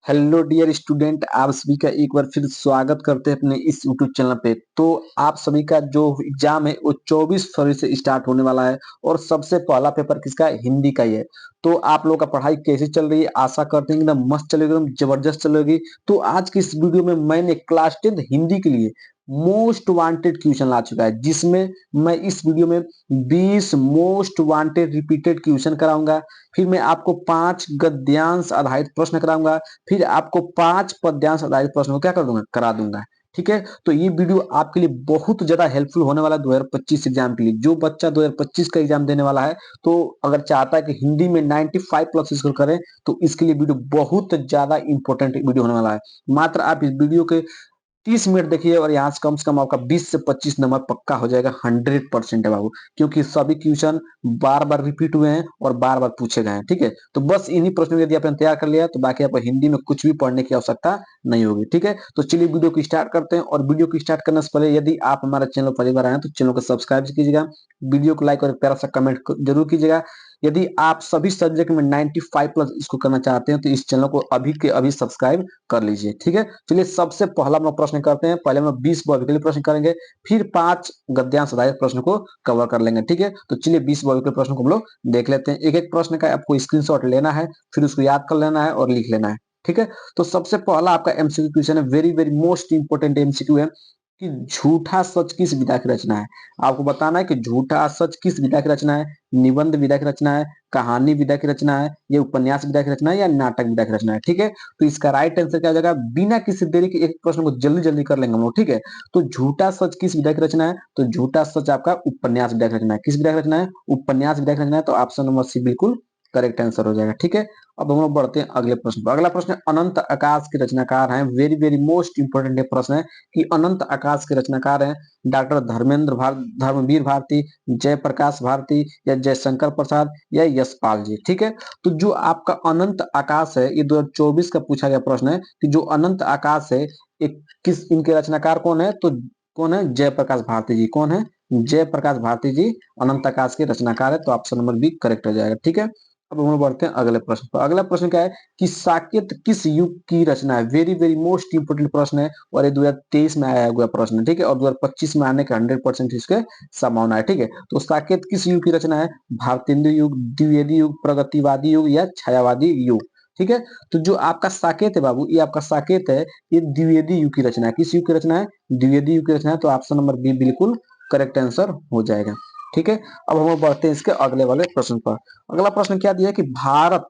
Hello dear student, आप सभी का एक बार फिर स्वागत करते हैं अपने इस यूट्यूब चैनल पे। तो आप सभी का जो एग्जाम है वो 24 फरवरी से स्टार्ट होने वाला है और सबसे पहला पेपर किसका है? हिंदी का ही है। तो आप लोगों का पढ़ाई कैसी चल रही है? आशा करते हैं एकदम मस्त चलेगी, एकदम जबरदस्त चलेगी। तो आज की इस वीडियो में मैंने क्लास 10 हिंदी के लिए मोस्ट वांटेड क्वेश्चन ला चुका है, जिसमें मैं इस वीडियो में 20 मोस्ट वांटेड रिपीटेड क्वेश्चन कराऊंगा। फिर मैं आपको 5 गद्यांश आधारित प्रश्न कराऊंगा। फिर आपको 5 पद्यांश आधारित प्रश्न को क्या कर दूंगा? करा दूंगा। ठीक है, तो ये वीडियो आपके लिए बहुत ज्यादा हेल्पफुल होने वाला है 2025 एग्जाम के लिए। जो बच्चा 2025 का एग्जाम देने वाला है, तो अगर चाहता है कि हिंदी में 95 प्लस स्कोर करें, तो इसके लिए वीडियो बहुत ज्यादा इंपॉर्टेंट वीडियो होने वाला है। मात्र आप इस वीडियो के 30 मिनट देखिए और यहाँ से कम आपका 20 से 25 नंबर पक्का हो जाएगा। 100% है बाबू, क्योंकि सभी क्वेश्चन बार बार रिपीट हुए हैं और बार बार पूछे गए हैं। ठीक है, तो बस इन्हीं प्रश्नों को यदि आपने तैयार कर लिया तो बाकी आपको हिंदी में कुछ भी पढ़ने की आवश्यकता नहीं होगी। ठीक है, तो चलिए वीडियो को स्टार्ट करते हैं। और वीडियो को स्टार्ट करने से पहले यदि आप हमारे चैनल पर पहली बार आए हैं तो चैनल को सब्सक्राइब कीजिएगा, वीडियो को लाइक और एक प्यारा सा कमेंट जरूर कीजिएगा। यदि आप सभी सब्जेक्ट में 95 प्लस इसको करना चाहते हैं तो इस चैनल को अभी के अभी सब्सक्राइब कर लीजिए। ठीक है, चलिए सबसे पहला हम लोग प्रश्न करते हैं। पहले हम लोग 20 भौतिक प्रश्न करेंगे, फिर 5 गद्यांश आधारित प्रश्न को कवर कर लेंगे। ठीक है, तो चलिए 20 भौतिक प्रश्न को हम लोग देख लेते हैं। एक एक प्रश्न का आपको स्क्रीनशॉट लेना है, फिर उसको याद कर लेना है और लिख लेना है। ठीक है, तो सबसे पहला आपका एमसीक्यू क्वेश्चन है, very very most important MCQ है कि झूठा सच किस विधा की रचना है। आपको बताना है कि झूठा सच किस विधा की रचना है। निबंध विधा की रचना है, कहानी विधा की रचना है, या उपन्यास विधा की रचना है, या नाटक विधा की रचना है। ठीक है, तो इसका राइट आंसर क्या हो जाएगा? बिना किसी देरी के एक प्रश्न को जल्दी जल्दी कर लेंगे हम लोग। ठीक है, तो झूठा सच किस विधा की रचना है? तो झूठा सच आपका उपन्यास विधा की रचना है। किस विधा की रचना है? उपन्यास विधा की रचना है। तो ऑप्शन नंबर सी बिल्कुल करेक्ट आंसर हो जाएगा। ठीक है, अब हम लोग बढ़ते हैं अगले प्रश्न पर। अगला प्रश्न अनंत आकाश के रचनाकार हैं। वेरी वेरी मोस्ट इंपोर्टेंट प्रश्न है कि अनंत आकाश के रचनाकार हैं डॉक्टर धर्मवीर भारती, जयप्रकाश भारती, या जयशंकर प्रसाद, या यशपाल जी। ठीक है, तो जो आपका अनंत आकाश है, ये 2024 का पूछा गया प्रश्न है कि जो अनंत आकाश है एक किस इनके रचनाकार कौन है? तो कौन है? जयप्रकाश भारती जी। कौन है? जयप्रकाश भारती जी अनंत आकाश के रचनाकार है। तो ऑप्शन नंबर बी करेक्ट हो जाएगा। ठीक है, अब हम लोग बढ़ते हैं अगले प्रश्न पर। अगला प्रश्न क्या है कि साकेत किस युग की रचना है? वेरी वेरी मोस्ट इंपोर्टेंट प्रश्न है और ये 2023 में आया हुआ प्रश्न है। ठीक है, और 2025 में आने का 100% इसके संभावना है। ठीक है, तो साकेत किस युग की रचना है? भारतेंदु युग, द्विवेदी युग, प्रगतिवादी युग, या छायावादी युग। ठीक है, तो जो आपका साकेत है बाबू, ये आपका साकेत है, ये द्विवेदी युग की रचना है। किस युग की रचना है? द्विवेदी युग की रचना है। तो ऑप्शन नंबर बी बिल्कुल करेक्ट आंसर हो जाएगा। ठीक है, अब हम बढ़ते हैं इसके अगले वाले प्रश्न पर। अगला प्रश्न क्या दिया है कि भारत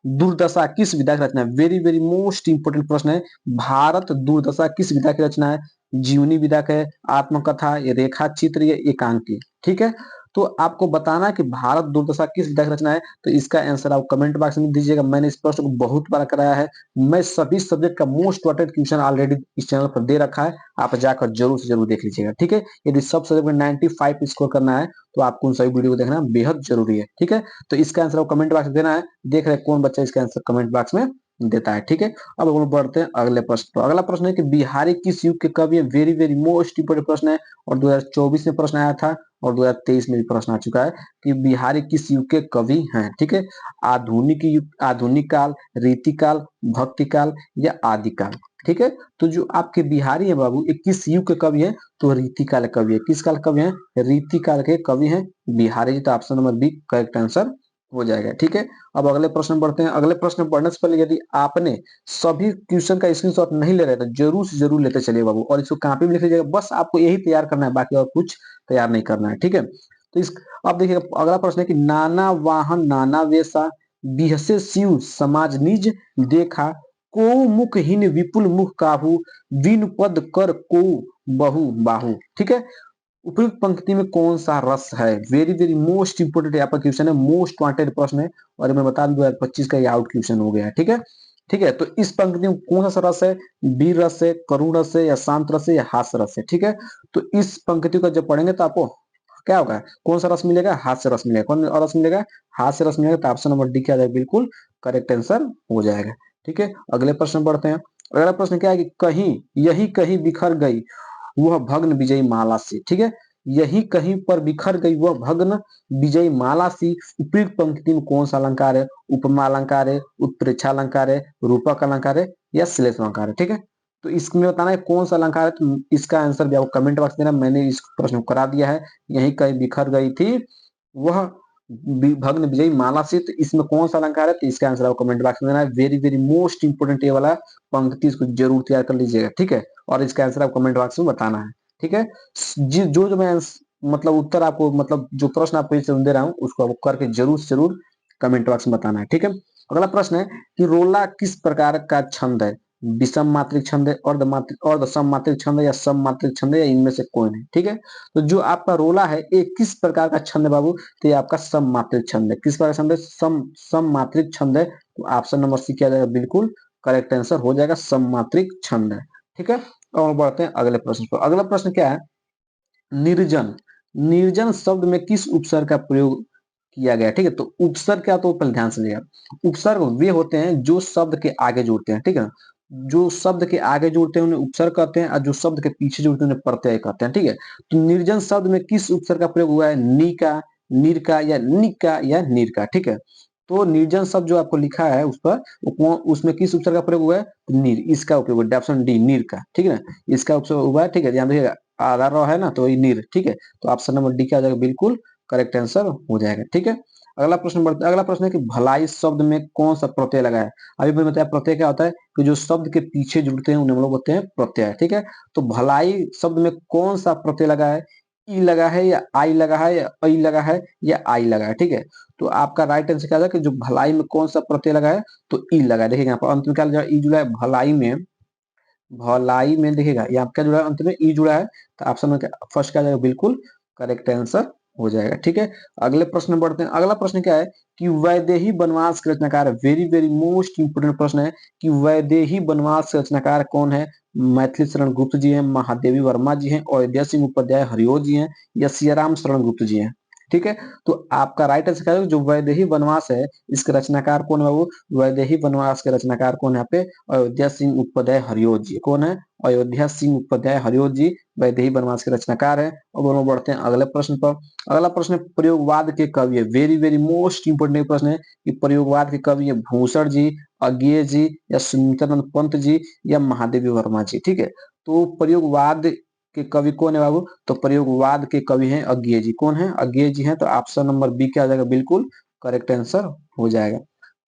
दुर्दशा किस विधा की रचना है? वेरी वेरी मोस्ट इंपोर्टेंट प्रश्न है। भारत दुर्दशा किस विधा की रचना है? जीवनी विधा का है, आत्मकथा, या रेखा चित्र, या एकांकी। ठीक है, तो आपको बताना है कि भारत दुर्दशा किस विधा की रचना है। तो इसका आंसर आप कमेंट बॉक्स में दीजिएगा। मैंने इस प्रश्न को बहुत बार कराया है। मैं सभी सब्जेक्ट का मोस्ट वांटेड क्वेश्चन ऑलरेडी इस चैनल पर दे रखा है, आप जाकर जरूर से जरूर देख लीजिएगा। ठीक है, यदि सब सब्जेक्ट में 95 स्कोर करना है तो आपको उन सभी वीडियो को देखना बेहद जरूरी है। ठीक है, तो इसका आंसर आपको कमेंट बॉक्स में देना है। देख रहे हैं कौन बच्चा इसका आंसर कमेंट बॉक्स में देता है। ठीक है, अब हम लोग बढ़ते हैं अगले प्रश्न पर। अगला प्रश्न है कि बिहारी किस युग के कवि है? वेरी वेरी मोस्ट इंपोर्टेंट प्रश्न है और 2024 में प्रश्न आया था और 2023 में भी प्रश्न आ चुका है कि बिहारी किस युग के कवि हैं। ठीक है, आधुनिक युग, आधुनिक काल, रीति काल, भक्ति काल, या आदिकाल। ठीक है, तो जो आपके बिहारी है बाबू, ये किस युग के कवि है? तो रीति काल कवि है। किस काल कवि है? रीति काल के कवि हैं बिहारी जी। तो option number b correct answer हो जाएगा। ठीक है, अब अगले प्रश्न बढ़ते हैं। अगले प्रश्न पढ़ने से पहले यदि आपने सभी क्वेश्चन का स्क्रीनशॉट नहीं ले रहे तो जरूर से जरूर लेते चलिए बाबू, और इसको कॉपी में लिख लीजिएगा। बस आपको यही तैयार करना है, बाकी और कुछ तैयार नहीं करना है। ठीक है, तो इस अब देखिए अगला प्रश्न है कि नाना वाहन नाना वेशा, बिहसे शिव समाज निज देखा, को मुखहीन विपुल मुख काहू, बिन पद कर को बहु बाहु। ठीक है, उपयुक्त पंक्ति में कौन सा रस है? वेरी वेरी मोस्ट इंपोर्टेंट यहाँ पर क्वेश्चन है, मोस्ट वांटेड प्रश्न है और मैं बता दूं 2025 का ये आउट क्वेश्चन हो गया है। ठीक है, ठीक है, तो इस पंक्ति में कौन सा रस है? वीर रस है, करुण रस है, या शांत रस है, या हास्य रस है। ठीक है, तो इस पंक्ति को जब पढ़ेंगे तो आपको क्या होगा? कौन सा रस मिलेगा? हास्य रस मिलेगा। कौन रस मिलेगा? हास्य रस मिलेगा। तो ऑप्शन नंबर डी क्या जाएगा? बिल्कुल करेक्ट आंसर हो जाएगा। ठीक है, अगले प्रश्न बढ़ते हैं। अगला प्रश्न क्या है कि कहीं यही कहीं बिखर गई वह भग्न विजयी माला से। ठीक है, यही कहीं पर बिखर गई वह भग्न विजयी माला सी। उपयुक्त पंक्ति में कौन सा अलंकार है? उपमा अलंकार है, उत्प्रेक्षा अलंकार है, रूपक अलंकार है या श्लेष अलंकार है? ठीक है, तो इसमें बताना है कौन सा अलंकार है। तो इसका आंसर भी आपको कमेंट बॉक्स में देना, मैंने इस प्रश्न को करा दिया है। यही कहीं बिखर गई थी वह भग्न विजयी माला से, तो इसमें कौन सा अलंकार है? तो इसका आंसर आपको कमेंट बॉक्स में देना है। वेरी वेरी मोस्ट इंपोर्टेंट ये वाला पंक्ति, इसको जरूर तैयार कर लीजिएगा, ठीक है। और इसका आंसर आपको कमेंट बॉक्स में बताना है, ठीक है। जो मैं मतलब उत्तर आपको, मतलब जो प्रश्न आपको इसे दे रहा हूँ उसको आपको करके जरूर से जरूर कमेंट बॉक्स में बताना है, ठीक है। अगला प्रश्न है कि रोला किस प्रकार का छंद है? विषम मात्रिक छंद है, अर्ध सम मात्रिक छंद है या सम मात्रिक छंद है या इनमें से कोई नहीं, ठीक है। तो जो आपका रोला है ये किस प्रकार का छंद है बाबू? तो ये आपका सम मात्रिक छंद है। किस प्रकार का छंद है? सम सम मात्रिक छंद है। तो ऑप्शन नंबर सी क्या जाएगा? बिल्कुल करेक्ट आंसर हो जाएगा, सम मात्रिक छंद है, ठीक है। और बढ़ते हैं अगले प्रश्न पर। अगला प्रश्न क्या है? निर्जन। निर्जन शब्द में किस उपसर्ग का प्रयोग किया गया? ठीक है, तो उपसर्ग क्या, तो पहले ध्यान से देखिएगा। उपसर्ग वे होते हैं जो शब्द के आगे जुड़ते हैं, ठीक है। जो शब्द के आगे जुड़ते हैं उन्हें उपसर्ग कहते हैं, और जो शब्द के पीछे जुड़ते हैं उन्हें प्रत्यय कहते हैं, ठीक है। तो निर्जन शब्द में किस उपसर्ग का प्रयोग हुआ है? नी का, नीर का या निक का या नीर का, ठीक है। तो निर्जन शब्द जो आपको लिखा है उस पर, उसमें किस उपसर्ग का प्रयोग हुआ है? नीर, इसका उपयोग है, ऑप्शन डी नीर का, ठीक है ना। इसका उपसर्ग हुआ है, ठीक है, ध्यान रखिएगा। आधा र है ना, तो ये नीर, ठीक है। तो ऑप्शन नंबर डी क्या हो जाएगा? बिल्कुल करेक्ट आंसर हो जाएगा, ठीक है। अगला प्रश्न बढ़ता है। अगला प्रश्न है कि भलाई शब्द में कौन सा प्रत्यय लगा है? अभी मैंने बताया प्रत्यय क्या होता है कि जो शब्द के पीछे जुड़ते हैं उन्हें हम लोग बोलते हैं प्रत्यय, ठीक है। तो भलाई शब्द में कौन सा प्रत्यय लगा है? ई लगा है या आई लगा है या ऐ लगा है या आई लगा है, ठीक है। तो आपका राइट आंसर क्या होगा कि जो भलाई में कौन सा प्रत्यय लगा है? तो ई लगा है। देखिए यहाँ पर अंत में क्या लगा? ई जुड़ा है भलाई में। भलाई में देखिएगा यहाँ क्या जुड़ा है? अंत में ई जुड़ा है। तो ऑप्शन में फर्स्ट क्या जाएगा? बिल्कुल करेक्ट आंसर हो जाएगा, ठीक है। अगले प्रश्न बढ़ते हैं। अगला प्रश्न क्या है कि वैदेही वनवास के रचनाकार, वेरी वेरी मोस्ट इंपोर्टेंट प्रश्न है कि वैदेही वनवास के रचनाकार कौन है? मैथिली शरण गुप्त जी हैं, महादेवी वर्मा जी हैं, अयोध्या सिंह उपाध्याय हरिओ जी हैं या सियाराम शरण गुप्त जी हैं, ठीक है। तो आपका राइट आंसर क्या है? जो वैदेही वनवास है इसके रचनाकार कौन है बाबू? वैदेही वनवास के रचनाकार कौन है यहाँ पे? अयोध्या सिंह उपाध्याय हरिओ जी। कौन है? अयोध्या सिंह उपाध्याय हरिओ जी वैदेही वनवास के रचनाकार है। और दोनों बढ़ते हैं अगले प्रश्न पर। अगला प्रश्न प्रयोगवाद के कवि है, वेरी वेरी मोस्ट इंपोर्टेंट प्रश्न है कि प्रयोगवाद के कवि है भूषण जी, अज्ञेय जी या सुमित्रानंद पंत जी या महादेवी वर्मा जी, ठीक है। तो प्रयोगवाद के कवि कौन है बाबू? तो प्रयोगवाद के कवि हैं अज्ञेय जी। कौन है? अज्ञेय जी हैं। तो ऑप्शन नंबर बी क्या आ जाएगा? बिल्कुल करेक्ट आंसर हो जाएगा।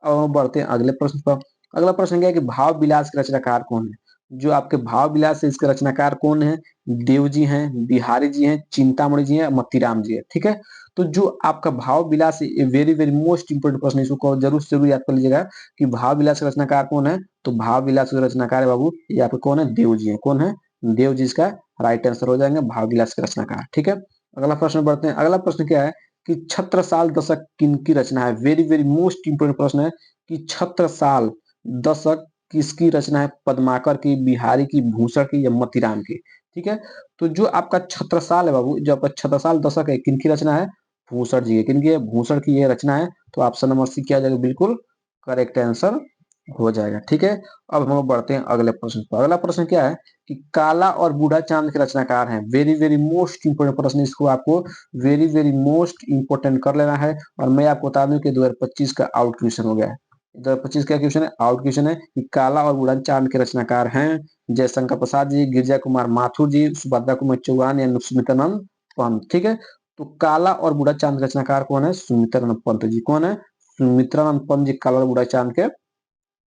और बढ़ते हैं अगले प्रश्न पर। अगला प्रश्न क्या है कि भाव विलास के रचनाकार कौन है? जो आपके भाव विलास है इसके रचनाकार कौन है? देव जी हैं, बिहारी जी हैं, चिंतामणि जी हैं, मतीराम जी है, ठीक है। तो जो आपका भाव विलास वेरी वेरी मोस्ट इंपोर्टेंट प्रश्न, इसको जरूर से जरूर याद कर लीजिएगा कि भाव विलास का रचनाकार कौन है? तो भाव विलास का रचनाकार है बाबू ये आपके कौन है? देव जी है। कौन है? देव जी इसका राइट आंसर हो जाएंगे भाव विलास के रचनाकार, ठीक है। अगला प्रश्न बढ़ते हैं। अगला प्रश्न क्या है कि छत्रसाल दशक किनकी रचना है? वेरी वेरी मोस्ट इंपोर्टेंट प्रश्न है कि छत्रसाल दशक किसकी रचना है? पद्माकर की, बिहारी की, भूषण की या मतीराम की, ठीक है। तो जो आपका छत्रसाल है बाबू, जो आपका छत्रसाल दशक है किनकी रचना है? भूषण जी है। किनकी है? भूषण की ये रचना है। तो ऑप्शन नंबर सी क्या जाएगा? बिल्कुल करेक्ट आंसर हो जाएगा, ठीक है। अब हम लोग बढ़ते हैं अगले प्रश्न पर। अगला प्रश्न क्या है कि काला और बूढ़ा चांद के रचनाकार हैं, वेरी वेरी मोस्ट इंपोर्टेंट प्रश्न, इसको आपको वेरी वेरी मोस्ट इंपोर्टेंट कर लेना है। और मैं आपको बता दूं कि 2025 का आउट क्वेश्चन हो गया है। 2025 का क्वेश्चन है, आउट क्वेश्चन है कि काला और बूढ़ा चांद के रचनाकार हैं जयशंकर प्रसाद जी, गिरजा कुमार माथुर जी, सुभद्रा कुमार चौहान या सुमित्रानंद पंत, ठीक है। तो काला और बूढ़ा चांद के रचनाकार कौन है? सुमित्रानंद पंत जी। कौन है? सुमित्रानंद पंत जी काला और बूढ़ा चांद के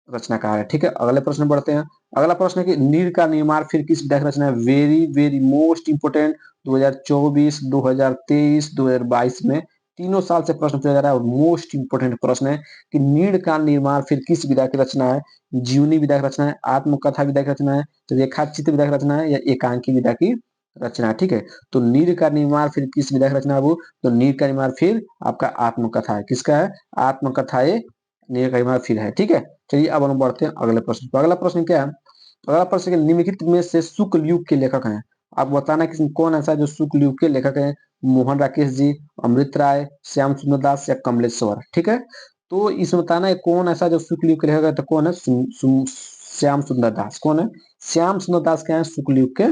रचनाकार है, ठीक है। अगले प्रश्न बढ़ते हैं। अगला प्रश्न है कि नीर का निर्माण फिर किस विधा की रचना है? वेरी वेरी मोस्ट इंपोर्टेंट 2024, 2023, 2022 में तीनों साल से प्रश्न पूछा जा रहा है और मोस्ट इंपोर्टेंट प्रश्न है कि नीड़ का निर्माण फिर किस विधा की रचना है? जीवनी विधा की रचना है, आत्मकथा विधा की रचना है, रेखाचित्र विधा की रचना है या एकांकी विधा की रचना है, ठीक है। तो नीर का निर्माण फिर किस विधा की रचना है वो? तो नीर का निर्माण फिर आपका आत्मकथा है। किसका है? आत्मकथा ये नीर का निर्माण फिर है, ठीक है। चलिए अब हम बढ़ते हैं अगले प्रश्न पर। अगला प्रश्न क्या है? अगला प्रश्न है कि निम्नलिखित में से शुक्ल युग के लेखक हैं। आप बताना कि कौन ऐसा है जो शुक्ल युग के लेखक हैं? मोहन राकेश जी, अमृत राय, श्याम सुंदर दास या कमलेश्वर, ठीक है। तो इसमें बताना है कौन ऐसा जो शुक्ल युग के लेखक है, तो कौन है? श्याम सुंदर दास। कौन है? श्याम सुंदर दास क्या है? शुक्ल युग के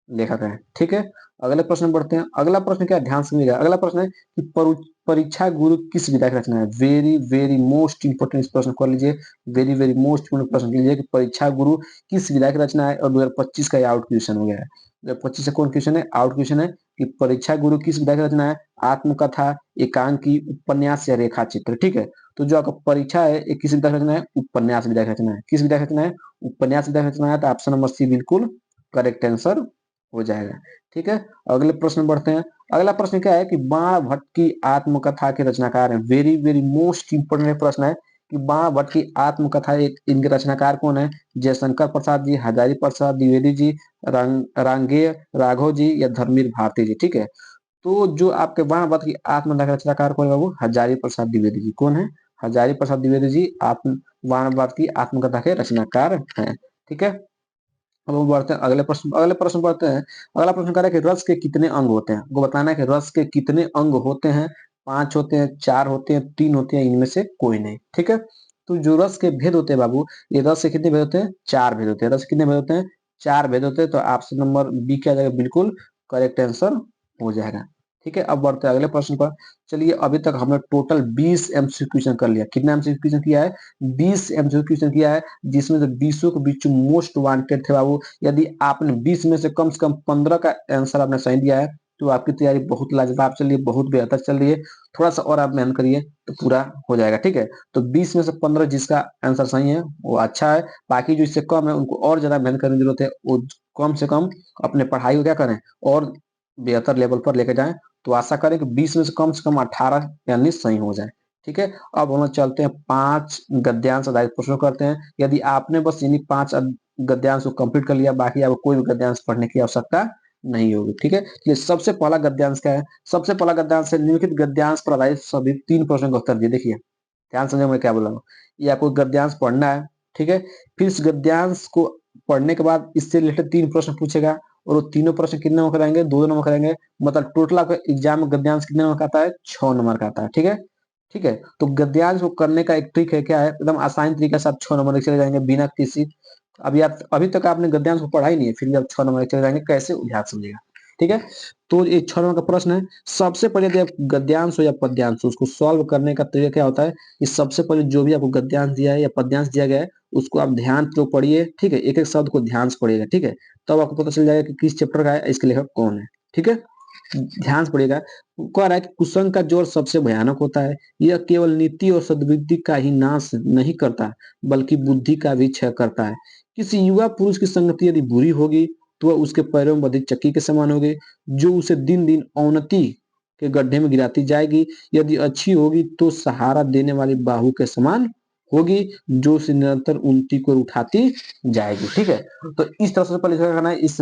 लेखक हैं, ठीक है। अगले प्रश्न बढ़ते हैं। अगला प्रश्न क्या है, ध्यान सुनिएगा। अगला प्रश्न है कि परीक्षा गुरु किस विधा की रचना है। वेरी वेरी मोस्ट इंपोर्टेंट, इस प्रश्न को कर लीजिए। वेरी वेरी मोस्ट इंपोर्टेंट प्रश्न लीजिए कि परीक्षा गुरु किस विधा की रचना है, और 2025 का आउट क्वेश्चन हो गया है। 2025 से कौन क्वेश्चन है, आउट क्वेश्चन है कि परीक्षा गुरु किस विधा की रचना है। आत्मकथा, एकांकी, उपन्यास या रेखा चित्र। ठीक है, तो जो आपका परीक्षा है ये किस विधा की रचना है, उपन्यास विधा की रचना है। किस विधा की रचना है, उपन्यास विधा की रचना है। तो ऑप्शन नंबर सी बिल्कुल करेक्ट आंसर हो जाएगा। ठीक है, अगले प्रश्न बढ़ते हैं। अगला प्रश्न क्या है कि बाण भट्ट की आत्मकथा के रचनाकार हैं। वेरी वेरी मोस्ट इंपोर्टेंट प्रश्न है कि बाण भट्ट की आत्मकथा एक इनके रचनाकार कौन है। जयशंकर प्रसाद जी, हजारी प्रसाद द्विवेदी जी, रांगेय राघव जी या धर्मवीर भारती जी। ठीक है, तो जो आपके बाण भट्ट की आत्मकथा के रचनाकार कौन है बाबू, हजारी प्रसाद द्विवेदी जी। कौन है, हजारी प्रसाद द्विवेदी जी आत्म बाण भट्ट की आत्मकथा के रचनाकार हैं। ठीक है, अब हम बढ़ते हैं अगले प्रश्न। अगले प्रश्न बढ़ते हैं। अगला प्रश्न कह रहा है कि रस के कितने अंग होते हैं। आपको बताना है कि रस के कितने अंग होते हैं। 5 होते हैं, 4 होते हैं, 3 होते हैं, इनमें से कोई नहीं। ठीक है, तो जो रस के भेद होते हैं बाबू, ये रस के कितने भेद होते हैं, 4 भेद होते हैं। रस के कितने भेद होते हैं, 4 भेद होते हैं। तो ऑप्शन नंबर बी क्या जाएगा, बिल्कुल करेक्ट आंसर हो जाएगा। ठीक है, अब बढ़ते हैं अगले प्रश्न पर। चलिए, अभी तक हमने टोटल 20 एमसीक्यू क्वेश्चन कर लिया। कितना एमसीक्यू क्वेश्चन किया है, 20 एमसीक्यू क्वेश्चन किया है, जिसमें से 20 के बीच मोस्ट वांटेड थे बाबू। यदि आपने 20 में से कम 15 का आंसर आपने सही दिया है, तो आपकी तैयारी बहुत लाजवाब चल रही है, बहुत बेहतर चल रही है। थोड़ा सा और आप मेहनत करिए तो पूरा हो जाएगा। ठीक है, तो 20 में से 15 जिसका आंसर सही है वो अच्छा है। बाकी जो इससे कम है उनको और ज्यादा मेहनत करने की जरूरत है। वो कम से कम अपने पढ़ाई को क्या करें, और बेहतर लेवल पर लेके जाएं। तो आशा करें कि 20 में से कम 18 यानी सही हो जाए। ठीक है, अब हम लोग चलते हैं 5 गद्यांश आधारित प्रश्नों करते हैं। यदि आपने बस इन्हीं 5 गद्यांश को कंप्लीट कर लिया, बाकी आपको कोई भी गद्यांश पढ़ने की आवश्यकता नहीं होगी। ठीक है, ये सबसे पहला गद्यांश क्या है, सबसे पहला गद्यांश है निम्नलिखित गद्यांश पर आधारित सभी 3 प्रश्नों का उत्तर दिए। देखिए, ध्यान समझे मैं क्या बोल रहा हूँ। ये आपको गद्यांश पढ़ना है। ठीक है, फिर इस गद्यांश को पढ़ने के बाद इससे रिलेटेड 3 प्रश्न पूछेगा, और वो तीनों प्रश्न कितने नंबर कराएंगे, 2 नंबर कराएंगे। मतलब टोटल आपका एग्जाम में गद्यांश कितने नंबर का आता है, 6 नंबर का आता है। ठीक है, ठीक है, तो गद्यांश को करने का एक ट्रिक है, क्या है, एकदम आसान तरीके से आप 6 नंबर चले जाएंगे बिना किसी। अभी तक आपने गद्यांश को पढ़ा ही नहीं है, फिर भी आप 6 नंबर चले जाएंगे, कैसे ध्यान समझिएगा। ठीक है, तो ये 6 नंबर का प्रश्न है। सबसे पहले यदि आप गद्यांश हो या पद्यांश हो, उसको सॉल्व करने का तरीका क्या होता है कि सबसे पहले जो भी आपको गद्यांश दिया है या पद्यांश दिया गया है, उसको आप ध्यान तो पढ़िए। ठीक है, एक एक शब्द को ध्यान से पढ़िएगा। ठीक है, तब आपको पता चल जाएगा कि किस चैप्टर का है, इसके लेखक कौन है। ठीक है, ध्यान से पढ़िएगा। कह रहा है कि कुसंग का जोर सबसे भयानक होता है। यह केवल नीति और सद्बुद्धि का ही नाश नहीं करता, बल्कि बुद्धि का भी क्षय करता है। किसी युवा पुरुष की संगति यदि बुरी होगी, तो वह उसके पैरों में बंधी चक्की के समान होगी, जो उसे दिन दिन अवनति के गड्ढे में गिराती जाएगी। यदि अच्छी होगी तो सहारा देने वाली बाहु के समान होगी, जो उसे निरंतर उन्नति को उठाती जाएगी। ठीक है, तो इस तरह से पहले क्या करना है, इस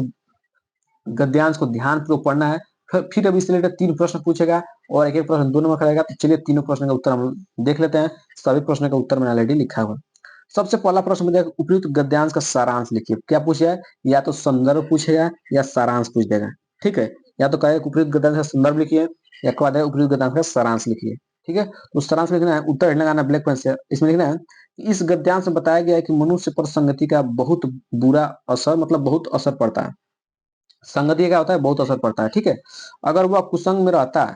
गद्यांश को ध्यान पूर्वक पढ़ना है। फिर अब इससे रिलेटेड 3 प्रश्न पूछेगा, और एक एक प्रश्न 2 नंबर कराएगा। तो चलिए तीनों प्रश्न का उत्तर हम देख लेते हैं। सभी प्रश्नों का उत्तर मैंने ऑलरेडी लिखा हुआ। सबसे पहला प्रश्न मुझे उपयुक्त गद्यांश का सारांश लिखिए। क्या पूछा है, या तो संदर्भ पूछेगा या सारांश पूछ देगा। ठीक है, या तो कहेगा उपयुक्त गद्यांश का संदर्भ लिखिए, या कह देगा उपयुक्त गद्यांश का सारांश लिखिए। ठीक है, तो सारांश लिखना है, उत्तर हेड लगाना ब्लैक पेन से। इसमें लिखना है कि इस गद्यांश में बताया गया है कि मनुष्य पर संगति का बहुत बुरा असर, मतलब बहुत असर पड़ता है। संगति क्या होता है, बहुत असर पड़ता है। ठीक है, अगर वह कुसंग में रहता है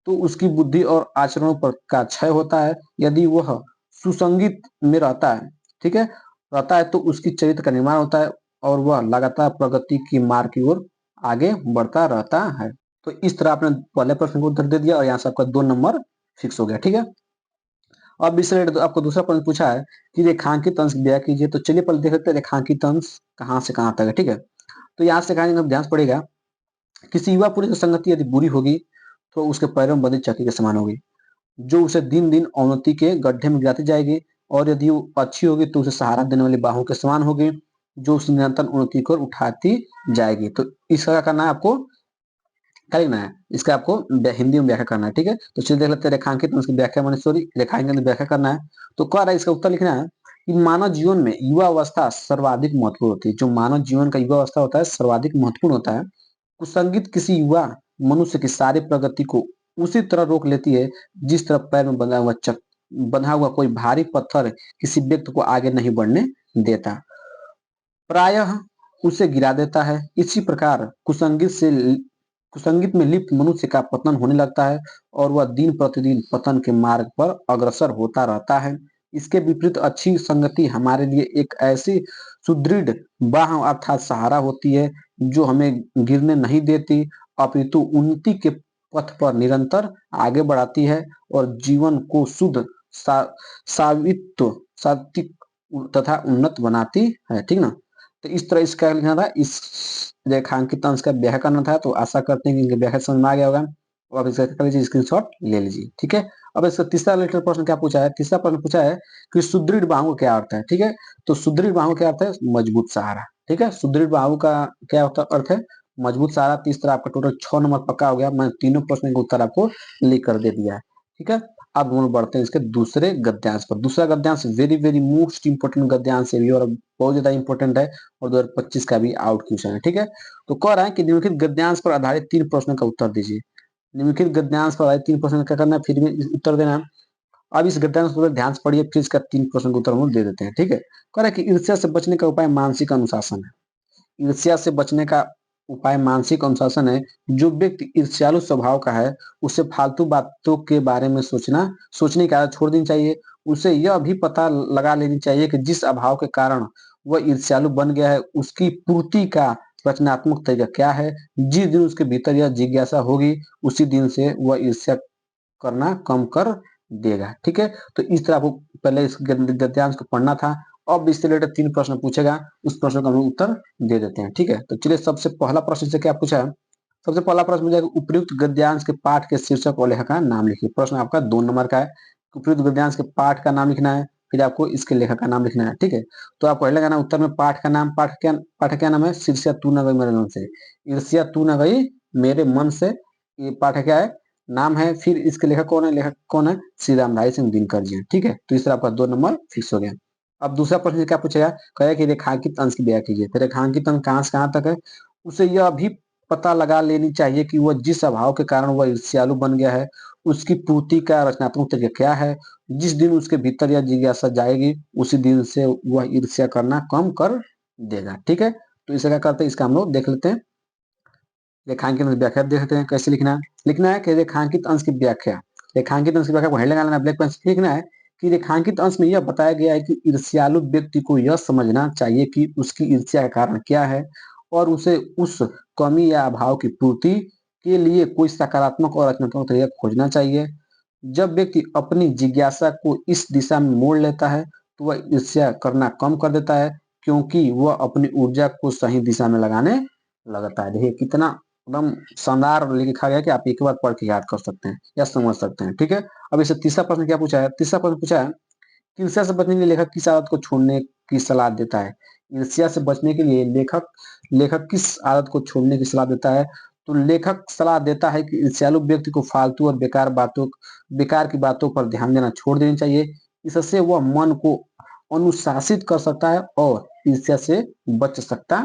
तो उसकी बुद्धि और आचरणों पर का क्षय होता है। यदि वह सुसंगित में रहता है, ठीक है, रहता है, तो उसकी चरित्र का निर्माण होता है, और वह लगातार प्रगति की मार्ग की ओर आगे बढ़ता रहता है। तो इस तरह आपने पहले प्रश्न को उत्तर दे दिया, और यहाँ से आपका 2 नंबर फिक्स हो गया। ठीक है, अब इस रिलेटेड आपको दूसरा प्रश्न पूछा है कि रेखांकित अंश व्याख्या कीजिए। तो चलिए पहले देख लेते हैं रेखांकित अंश कहाँ से कहाँ तक है। ठीक है, तो यहाँ से कहा ध्यान से पड़ेगा, किसी युवा पुरुष की संगति यदि बुरी होगी, तो उसके पैरों में बंधी चक्की के समान होगी, जो उसे दिन दिन अवनति के गड्ढे में गिराती जाएगी। और यदि वो अच्छी होगी तो उसे सहारा देने वाली बाहों के समान होगी, जो उसे निरंतर उन्नति को उठाती जाएगी। तो इसका क्या करना है आपको, क्या लिखना है, इसका आपको हिंदी में व्याख्या करना है। ठीक है, तो चलिए देख लेते हैं रेखांकित उसकी व्याख्या माने सॉरी रेखांकन व्याख्या करना है। तो कह रहा है इसका उत्तर लिखना है कि मानव जीवन में युवा अवस्था सर्वाधिक महत्वपूर्ण होती है। जो मानव जीवन का युवा अवस्था होता है सर्वाधिक महत्वपूर्ण होता है। कुसंगित किसी युवा मनुष्य की सारी प्रगति को उसी तरह रोक लेती है, जिस तरह पैर में बंधा हुआ कोई भारी पत्थर किसी व्यक्ति को आगे नहीं बढ़ने देता, प्रायः उसे गिरा देता है। इसी प्रकार कुसंगित से कुसंगीत में लिप्त मनुष्य का पतन होने लगता है और वह दिन प्रतिदिन पतन के मार्ग पर अग्रसर होता रहता है। इसके विपरीत अच्छी संगति हमारे लिए एक ऐसी सुदृढ़ बाह अर्थात सहारा होती है जो हमें गिरने नहीं देती, अपितु उन्नति के पथ पर निरंतर आगे बढ़ाती है और जीवन को शुद्ध सा, सावित्व सात्विक तथा उन्नत बनाती है। ठीक ना। तो इस तरह इसका लिखना था, इस रेखांकित अंश का व्याख्या करना था। तो आशा करते हैं कि इनकी व्याख्या समझ में आ गया होगा। और अब इसका कर लीजिए स्क्रीनशॉट ले लीजिए। ठीक है। अब इसका तीसरा रिलेटेड प्रश्न क्या पूछा है, तीसरा प्रश्न पूछा है कि सुदृढ़ बाहु क्या अर्थ है। ठीक है। तो सुदृढ़ बाहु क्या अर्थ है, मजबूत सहारा। ठीक है। सुदृढ़ बाहु का क्या अर्थ है, मजबूत सहारा। तो इस तरह आपका टोटल 6 नंबर पक्का हो गया। मैं तीनों प्रश्न का उत्तर आपको लिख कर दे दिया है। ठीक है। अब हम बढ़ते हैं इसके दूसरे गद्यांश पर। दूसरा गद्यांश वेरी वेरी मोस्ट इंपोर्टेंट गद्यांश है और बहुत ज्यादा इंपोर्टेंट है और 2025 का भी आउट क्वेश्चन है। ठीक है। तो कह रहा है कि निम्नलिखित गद्यांश पर आधारित 3 प्रश्नों का उत्तर दीजिए। निम्नलिखित गद्यांश पर आधारित 3 प्रश्न का करना है, फिर भी उत्तर देना है। अब इस गद्यांश को ध्यान से पढ़िए, फिर इसका 3 प्रश्न का उत्तर हम दे देते हैं। ठीक है। कह रहा है कि ईर्ष्या से बचने का उपाय मानसिक अनुशासन है। ईर्ष्या से बचने का उपाय मानसिक अनुशासन है। जो व्यक्ति ईर्ष्यालु स्वभाव का है उसे फालतू बातों के बारे में सोचने की आदत छोड़ देनी चाहिए। उसे यह भी पता लगा लेनी चाहिए कि जिस अभाव के कारण वह ईर्ष्यालु बन गया है उसकी पूर्ति का रचनात्मक तरीका क्या है। जिस दिन उसके भीतर यह जिज्ञासा होगी उसी दिन से वह ईर्ष्या करना कम कर देगा। ठीक है। तो इस तरह आपको पहले इस गद्यांश को पढ़ना था। अब इससे रिलेटेड 3 प्रश्न पूछेगा, उस प्रश्न का हम उत्तर दे देते हैं। ठीक है। तो चलिए सबसे पहला प्रश्न से क्या पूछा है, सबसे पहला प्रश्न मुझे उपयुक्त गद्यांश के पाठ के शीर्षक और लेखक का नाम लिखिए। प्रश्न आपका 2 नंबर का है। उपयुक्त गद्यांश के पाठ का नाम लिखना है, फिर आपको इसके लेखक का नाम लिखना है। ठीक है। तो आपको पहले का नाम उत्तर में पाठ का नाम, पाठ क्या नाम है, शीर्षिया तू न गई मेरे मन से, ईर्ष्या तू न गई मेरे मन से, ये पाठ क्या है, नाम है। फिर इसके लेखक कौन है, लेखक कौन है, श्री रामधारी सिंह दिनकर जी। ठीक है। तो इससे आपका 2 नंबर फिक्स हो गया। अब दूसरा प्रश्न क्या पूछेगा, कहेगा कि रेखांकित अंश की व्याख्या कीजिए। तो रेखांकित अंश कहां से कहां तक है, उसे यह भी पता लगा लेनी चाहिए कि वह जिस अभाव के कारण वह ईर्ष्यालु बन गया है उसकी पूर्ति का रचनात्मक तरीका क्या है। जिस दिन उसके भीतर यह जिज्ञासा जाएगी उसी दिन से वह ईर्ष्या करना कम कर देगा। ठीक है। तो इसे क्या करते हैं, इसका हम लोग देख लेते हैं। रेखांकित अंश व्याख्या देखते हैं कैसे लिखना है। लिखना है कि रेखांकित अंश की व्याख्या, रेखांकित अंश की व्याख्या को हेडलाइन लगाना, ब्लैक पेन से लिखना है कि रेखांकित अंश में यह बताया गया है कि ईर्ष्यालु व्यक्ति को यह समझना चाहिए कि उसकी ईर्ष्या का कारण क्या है और उसे उस कमी या अभाव की पूर्ति के लिए कोई सकारात्मक और रचनात्मक तरीका खोजना चाहिए। जब व्यक्ति अपनी जिज्ञासा को इस दिशा में मोड़ लेता है तो वह ईर्ष्या करना कम कर देता है क्योंकि वह अपनी ऊर्जा को सही दिशा में लगाने लगता है। देखिए कितना एकदम शानदार लिखा गया कि आप एक बार पढ़ के याद कर सकते हैं या समझ सकते हैं। ठीक है। अब इसे तीसरा प्रश्न क्या पूछा है, तीसरा प्रश्न पूछा है कि ईर्ष्या से बचने के लिए लेखक किस आदत को छोड़ने की सलाह देता है। ईर्ष्या से बचने के लिए लेखक लेखक किस आदत को छोड़ने की सलाह देता है। तो लेखक सलाह देता है कि ईर्ष्यालु व्यक्ति को फालतू और बेकार की बातों पर ध्यान देना छोड़ देनी चाहिए। इससे वह मन को अनुशासित कर सकता है और ईर्ष्या से बच सकता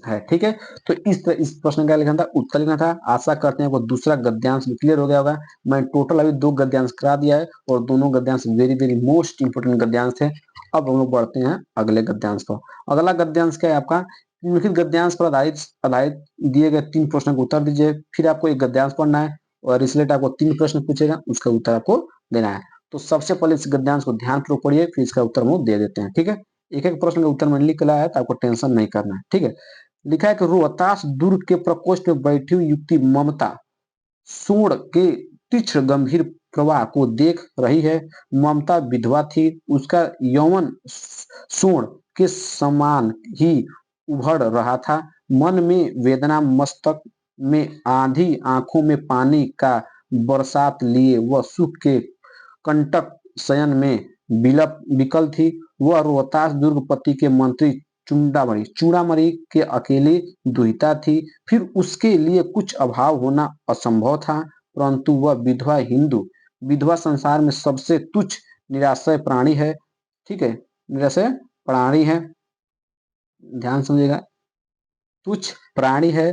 है। ठीक है। तो इस प्रश्न का लिखना था, उत्तर लिखना था। आशा करते हैं वो दूसरा गद्यांश भी क्लियर हो गया होगा। मैं टोटल अभी 2 गद्यांश करा दिया है और दोनों गद्यांश वेरी वेरी मोस्ट इंपोर्टेंट गद्यांश थे। अब हम लोग बढ़ते हैं अगले गद्यांश पर। अगला गद्यांश क्या है आपका, निम्नलिखित गद्यांश पर आधारित आधारित दिए गए 3 प्रश्नों का उत्तर दीजिए। फिर आपको एक गद्यांश पढ़ना है और इस रिलेटेड आपको 3 प्रश्न पूछेगा, उसका उत्तर आपको देना है। तो सबसे पहले इस गद्यांश को ध्यानपूर्वक पढ़िए, फिर इसका उत्तर हम लोग दे देते हैं। ठीक है। एक एक प्रश्न का उत्तर मैंने लिख लाया है तो आपको टेंशन नहीं करना है। ठीक है। लिखा है कि रोहतास दुर्ग के प्रकोष्ठ में बैठी हुई युवती ममता सूर्ण के तीक्ष्ण गंभीर प्रवाह को देख रही है। ममता विधवा थी, उसका यौवन सूर्ण के समान ही उभड़ रहा था। मन में वेदना, मस्तक में आंधी, आंखों में पानी का बरसात लिए वह सुख के कंटक शयन में विकल थी। वह रोहतास दुर्गपति के मंत्री चूड़ामणि के अकेली दुहिता थी। फिर उसके लिए कुछ अभाव होना असंभव था, परंतु वह विधवा हिंदू, विधवा संसार में सबसे तुच्छ निराश्रय प्राणी है। ठीक है। निराश्रय प्राणी है, ध्यान समझिएगा, तुच्छ प्राणी है।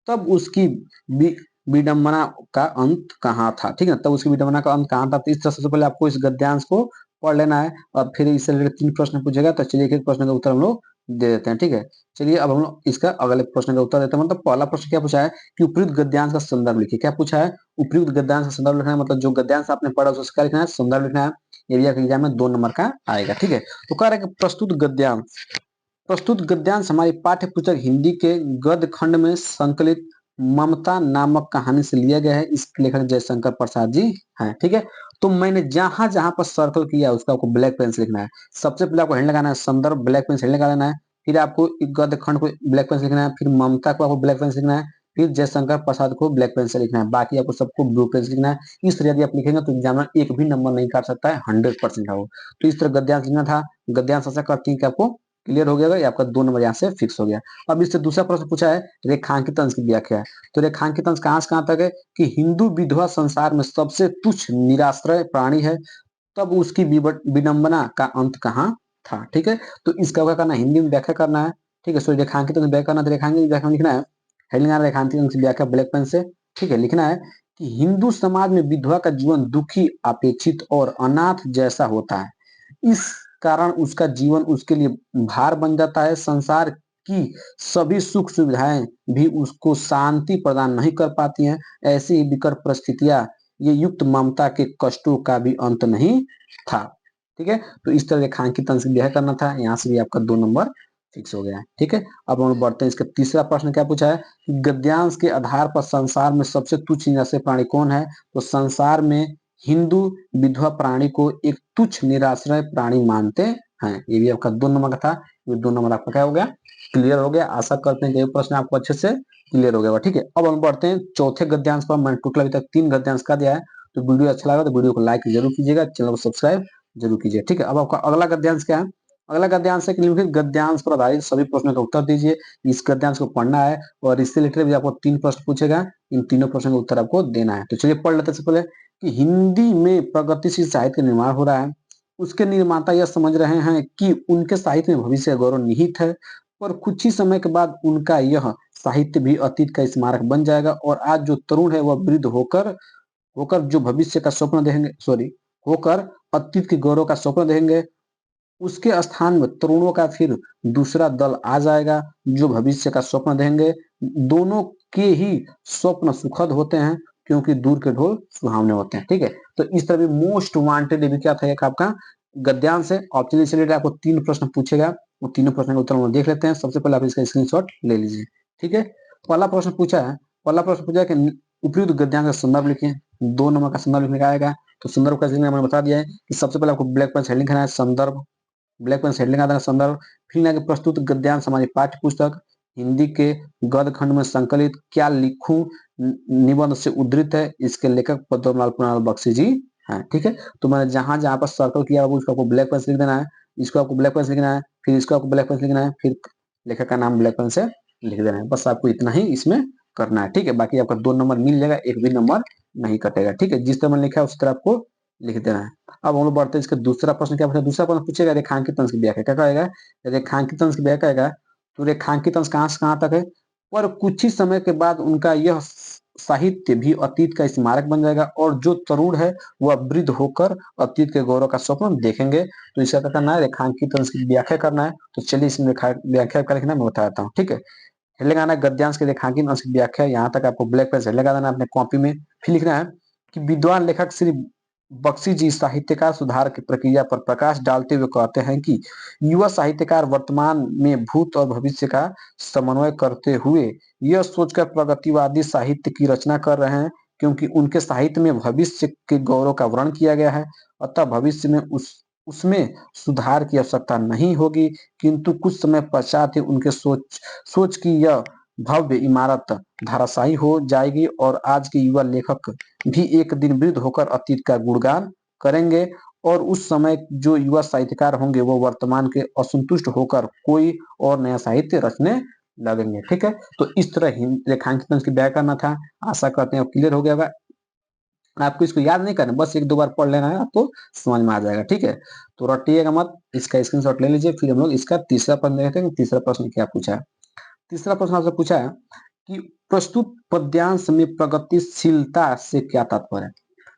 तब उसकी विडंबना का अंत कहाँ था। ठीक है। तब उसकी विडंबना का अंत कहाँ था। तो इस तरह सबसे पहले आपको इस गद्यांश को पढ़ लेना है और फिर इससे रिलेटेड 3 प्रश्न पूछेगा। तो चलिए एक प्रश्न का उत्तर हम लोग दे देते हैं। ठीक है, चलिए अब हम लोग इसका अगले प्रश्न का उत्तर देते हैं। मतलब पहला प्रश्न क्या पूछा है कि उपयुक्त गद्यांश का संदर्भ लिखिए। क्या पूछा है? उपयुक्त गद्यांश का संदर्भ लिखना है, मतलब जो गद्यांश आपने पढ़ा उसका लिखना है, संदर्भ लिखना है। ये भी आपके एग्जाम में 2 नंबर का आएगा। ठीक है, तो कह रहे हैं कि प्रस्तुत गद्यांश हमारी पाठ्य पुस्तक हिंदी के गद्य खंड में संकलित ममता नामक कहानी से लिया गया है। इस लेखक जयशंकर प्रसाद जी हैं। ठीक है, तो मैंने जहां जहां पर सर्कल किया उसका आपको ब्लैक पेन से लिखना है। सबसे पहले आपको हेड लगाना है संदर्भ, ब्लैक पेन से हेड लगा लेना है। फिर आपको गद्य खंड को ब्लैक पेन से लिखना है, फिर ममता को आपको ब्लैक पेन से लिखना है, फिर जयशंकर प्रसाद को ब्लैक पेन से लिखना है। बाकी आपको सबको ब्लू पेन से लिखना है। इस तरह यदि आप लिखेंगे तो एग्जामिनर एक भी नंबर नहीं काट सकता है, 100% का हो। तो इस तरह गद्यांश लिखना था। गद्यांश ऐसा करती है कि आपको क्लियर हो गया, ये आपका 2 नंबर यहाँ से फिक्स हो गया। अब इससे दूसरा प्रश्न पूछा है रेखांकित अंश की व्याख्या। तो रेखांकित अंश कहां से कहां तक है कि हिंदू विधवा संसार में सबसे तुच्छ निराश्रय प्राणी है, तब उसकी विडंबना का अंत कहाँ था। ठीक है, तो इसका क्या करना है? हिंदी में व्याख्या करना है। ठीक है, सो रेखांकित अंश व्याख्या करना है, तो रेखांकित व्याख्या में लिखना है, हेडिंग रेखांकित अंश व्याख्या ब्लैक पेन से। ठीक है, लिखना है कि हिंदू समाज में विधवा का जीवन दुखी, अपेक्षित और अनाथ जैसा होता है। इस कारण उसका जीवन उसके लिए भार बन जाता है। संसार की सभी सुख सुविधाएं भी उसको शांति प्रदान नहीं कर पाती हैं। ऐसी ही विकट परिस्थितियां ये युक्त ममता के कष्टों का भी अंत नहीं था। ठीक है, तो इस तरह रेखांकित अंश यह करना था। यहाँ से भी आपका 2 नंबर फिक्स हो गया है। ठीक है, अब हम बढ़ते हैं। इसका तीसरा प्रश्न क्या पूछा है कि गद्यांश के आधार पर संसार में सबसे तुच्छ निराश्रय प्राणी कौन है। तो संसार में हिंदू विधवा प्राणी को एक तुच्छ निराश्रय प्राणी मानते हैं। ये भी आपका 2 नंबर का था। ये 2 नंबर आपका क्या हो गया? क्लियर हो गया। आशा करते हैं कि ये प्रश्न आपको अच्छे से क्लियर हो गया। ठीक है, अब हम बढ़ते हैं चौथे गद्यांश पर। मैंने टोटल अभी तक 3 गद्यांश का दिया है। तो वीडियो अच्छा लगा तो वीडियो को लाइक जरूर कीजिएगा, चैनल को सब्सक्राइब जरूर कीजिए। ठीक है, अब आपका अगला गद्यांश क्या है? अगला गद्यांश है कि निम्नलिखित गद्यांश पर आधारित सभी प्रश्नों का उत्तर दीजिए। इस गद्यांश को पढ़ना है और इससे रिलेटेड भी आपको 3 प्रश्न पूछेगा। इन तीनों प्रश्नों का उत्तर आपको देना है। तो चलिए पढ़ लेते हैं। सबसे पहले कि हिंदी में प्रगतिशील साहित्य का निर्माण हो रहा है। उसके निर्माता यह समझ रहे हैं कि उनके साहित्य में भविष्य का गौरव निहित है, पर कुछ ही समय के बाद उनका यह साहित्य भी अतीत का स्मारक बन जाएगा और आज जो तरुण है वह वृद्ध होकर होकर जो भविष्य का स्वप्न देखेंगे, सॉरी, होकर अतीत के गौरव का स्वप्न देखेंगे। उसके स्थान में तरुणों का फिर दूसरा दल आ जाएगा जो भविष्य का स्वप्न देंगे। दोनों के ही स्वप्न सुखद होते हैं क्योंकि दूर के ढोल सुहावने होते हैं। ठीक है, तो इस तरह मोस्ट वांटेड भी क्या था, एक आपका गद्यांश है। ऑप्शन से रिलेटेड आपको 3 प्रश्न पूछेगा। वो तीनों प्रश्न का उत्तर हम देख लेते हैं। सबसे पहले आप इसका स्क्रीनशॉट ले लीजिए। ठीक है, पहला प्रश्न पूछा है, पहला प्रश्न पूछा है कि उपयुक्त गद्यांश का संदर्भ लिखिए। 2 नंबर का संदर्भ लिखने का आएगा। तो संदर्भ का मैंने बता दिया है कि सबसे पहले आपको ब्लैक पेन से हेडिंग करना है संदर्भ, ब्लैक पेन से हेडिंग आता है संदर्भ। फिर आगे प्रस्तुत गद्यांश हमारी पाठ्य पुस्तक हिंदी के गद्य खंड में संकलित क्या लिखूं निबंध से उद्धृत है। इसके लेखक पद्मलाल पुनालाल बख्शी जी हैं। ठीक है, तो मैंने जहां जहां पर सर्कल किया उसको आपको ब्लैक पेन से लिख देना है। इसको आपको ब्लैक पेन से लिखना है, फिर इसको आपको ब्लैक पेन से लिखना है, फिर लेखक का नाम ब्लैक पेन से लिख देना है। बस आपको इतना ही इसमें करना है। ठीक है, बाकी आपका 2 नंबर मिल जाएगा, एक भी नंबर नहीं कटेगा। ठीक है, जिस तरह मैंने लिखा है उस तरह आपको लिख देना है। अब हम लोग बढ़ते हैं इसका दूसरा प्रश्न। क्या पूछा? दूसरा प्रश्न पूछेगा रेखांकित अंश की व्याख्या। क्या कहेगा? रेखांकित अंश की व्याख्या कहेगा। तो रेखांकित अंश कहां से कहां तक है? पर कुछ ही समय के बाद उनका यह साहित्य भी अतीत का स्मारक बन जाएगा और जो तरुण है वह वृद्ध होकर अतीत के गौरव का स्वप्न देखेंगे। तो इसका क्या करना है? रेखांकित अंश की व्याख्या करना है। तो चलिए इसमें व्याख्या का लिखना मैं बताता हूँ। ठीक है, हेड लगाना है गद्यांश के रेखांकित अंश की व्याख्या। यहाँ तक आपको ब्लैक पेन से लगा देना अपने कॉपी में। फिर लिखना है कि विद्वान लेखक श्री बख्शी जी साहित्यकार सुधार की प्रक्रिया पर प्रकाश डालते हुए कहते हैं कि युवा साहित्यकार वर्तमान में भूत और भविष्य का समन्वय करते हुए यह सोचकर प्रगतिवादी साहित्य की रचना कर रहे हैं क्योंकि उनके साहित्य में भविष्य के गौरव का वर्णन किया गया है। अतः भविष्य में उसमें सुधार की आवश्यकता नहीं होगी, किंतु कुछ समय पश्चात ही उनके सोच की यह भव्य इमारत धराशायी हो जाएगी और आज के युवा लेखक भी एक दिन वृद्ध होकर अतीत का गुणगान करेंगे और उस समय जो युवा साहित्यकार होंगे वो वर्तमान के असंतुष्ट होकर कोई और नया साहित्य रचने लगेंगे। ठीक है, तो इस तरह रेखांकित अंश की व्याख्या करना था। आशा करते हैं क्लियर हो गया होगा। आपको इसको याद नहीं करना, बस 1-2 बार पढ़ लेना है, आपको समझ में आ जाएगा। ठीक है, तो रटिएगा मत, इसका स्क्रीनशॉट ले लीजिए। फिर हम लोग इसका तीसरा प्रश्न देखते हैं। तीसरा प्रश्न क्या पूछा है? तीसरा प्रश्न आपसे पूछा है कि प्रस्तुत पद्यांश में प्रगतिशीलता से क्या तात्पर्य है।